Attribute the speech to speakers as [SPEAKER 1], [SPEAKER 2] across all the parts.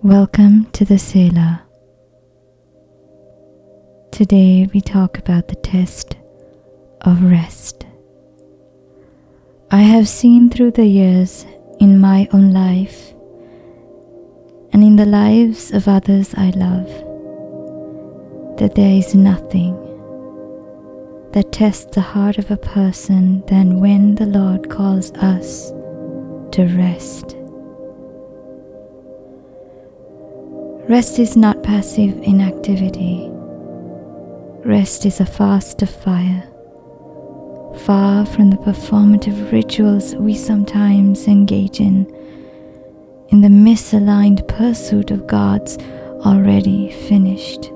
[SPEAKER 1] Welcome to the Selah. Today we talk about the test of rest. I have seen through the years in my own life and in the lives of others I love that there is nothing that tests the heart of a person than when the Lord calls us to rest. Rest is not passive inactivity. Rest is a fast of fire, far from the performative rituals we sometimes engage in the misaligned pursuit of God's already finished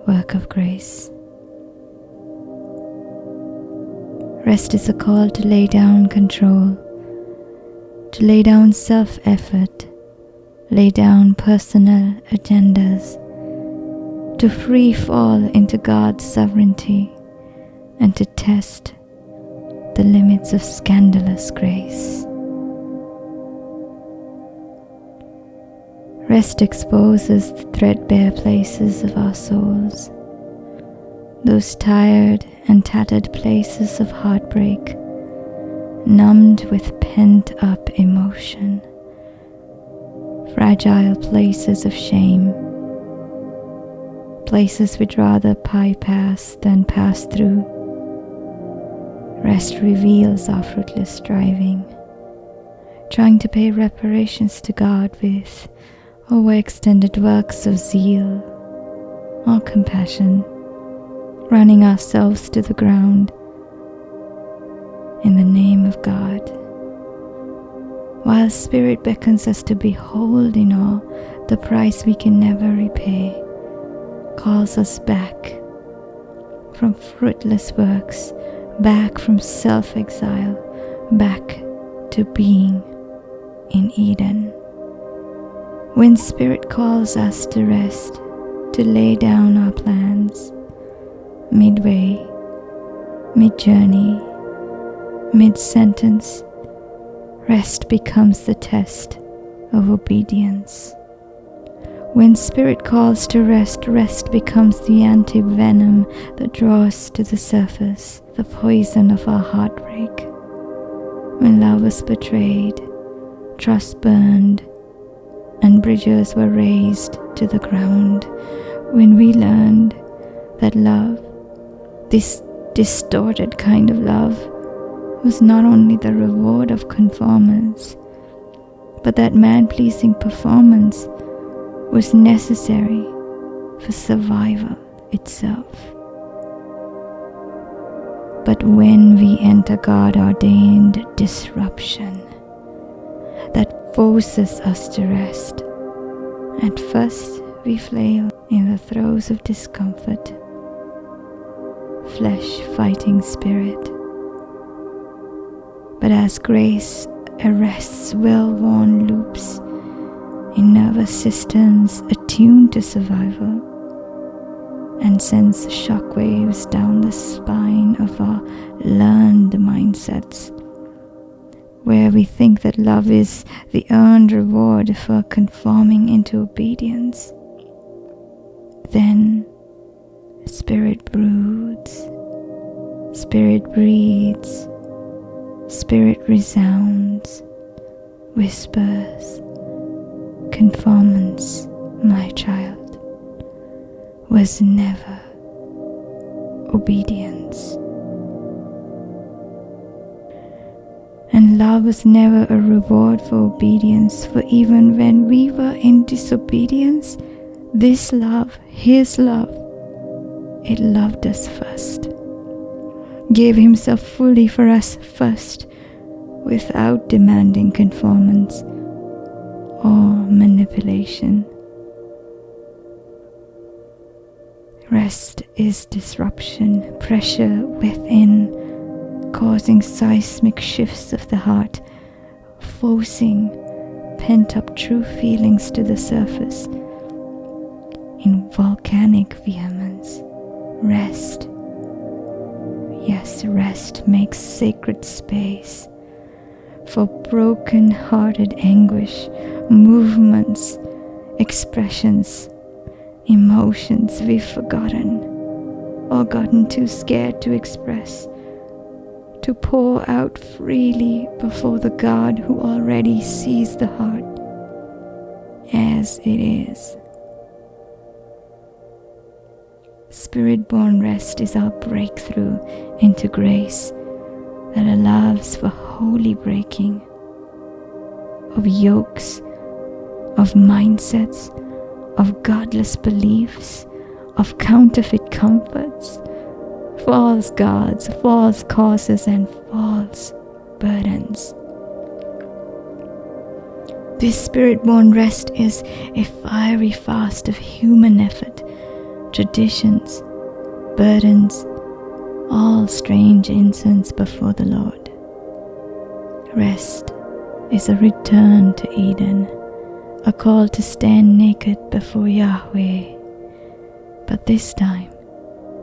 [SPEAKER 1] work of grace. Rest is a call to lay down control, to lay down self-effort, lay down personal agendas, to free fall into God's sovereignty, and to test the limits of scandalous grace. Rest exposes the threadbare places of our souls, those tired and tattered places of heartbreak, numbed with pent-up emotion, fragile places of shame, places we'd rather bypass than pass through. Rest reveals our fruitless striving, trying to pay reparations to God with overextended works of zeal or compassion, running ourselves to the ground in the name of God. While Spirit beckons us to behold in awe the price we can never repay, calls us back from fruitless works, back from self-exile, back to being in Eden. When Spirit calls us to rest, to lay down our plans, midway, mid-journey, mid-sentence, rest becomes the test of obedience. When Spirit calls to rest, rest becomes the anti-venom that draws to the surface the poison of our heartbreak. When love was betrayed, trust burned, and bridges were razed to the ground. When we learned that love, this distorted kind of love, was not only the reward of conformance, but that man-pleasing performance was necessary for survival itself. But when we enter God-ordained disruption that forces us to rest, at first we flail in the throes of discomfort, flesh fighting spirit. But as grace arrests well-worn loops in nervous systems attuned to survival and sends shockwaves down the spine of our learned mindsets, where we think that love is the earned reward for conforming into obedience, then Spirit broods, Spirit breathes, Spirit resounds, whispers, conformance, my child, was never obedience. And love was never a reward for obedience, for even when we were in disobedience, this love, His love, it loved us first, gave Himself fully for us first, without demanding conformance or manipulation. Rest is disruption, pressure within, causing seismic shifts of the heart, forcing pent-up true feelings to the surface in volcanic vehemence. Rest, yes, rest makes sacred space for broken-hearted anguish, movements expressions, emotions we've forgotten or gotten too scared to express, to pour out freely before the God who already sees the heart as it is. Spirit-borne rest is our breakthrough into grace that allows for holy breaking of yokes, of mindsets, of godless beliefs, of counterfeit comforts, false gods, false causes, and false burdens. This spirit-borne rest is a fiery fast of human effort, traditions, burdens, all strange incense before the Lord. Rest is a return to Eden, a call to stand naked before Yahweh, but this time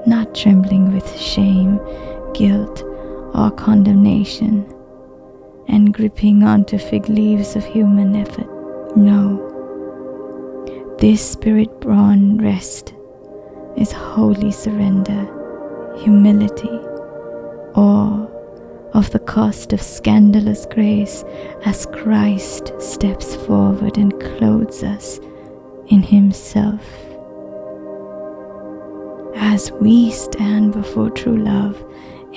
[SPEAKER 1] not trembling with shame, guilt, or condemnation, and gripping onto fig leaves of human effort. No, this spirit-borne rest is holy surrender, humility, awe of the cost of scandalous grace as Christ steps forward and clothes us in Himself. As we stand before true love,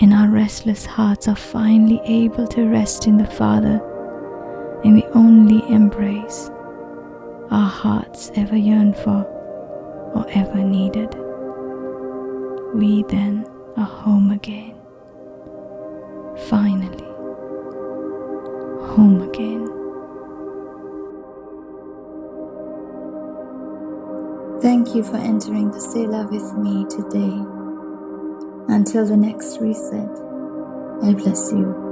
[SPEAKER 1] and our restless hearts are finally able to rest in the Father, in the only embrace our hearts ever yearned for or ever needed, we then are home again. Finally, home again. Thank you for entering the Selah with me today. Until the next reset, I bless you.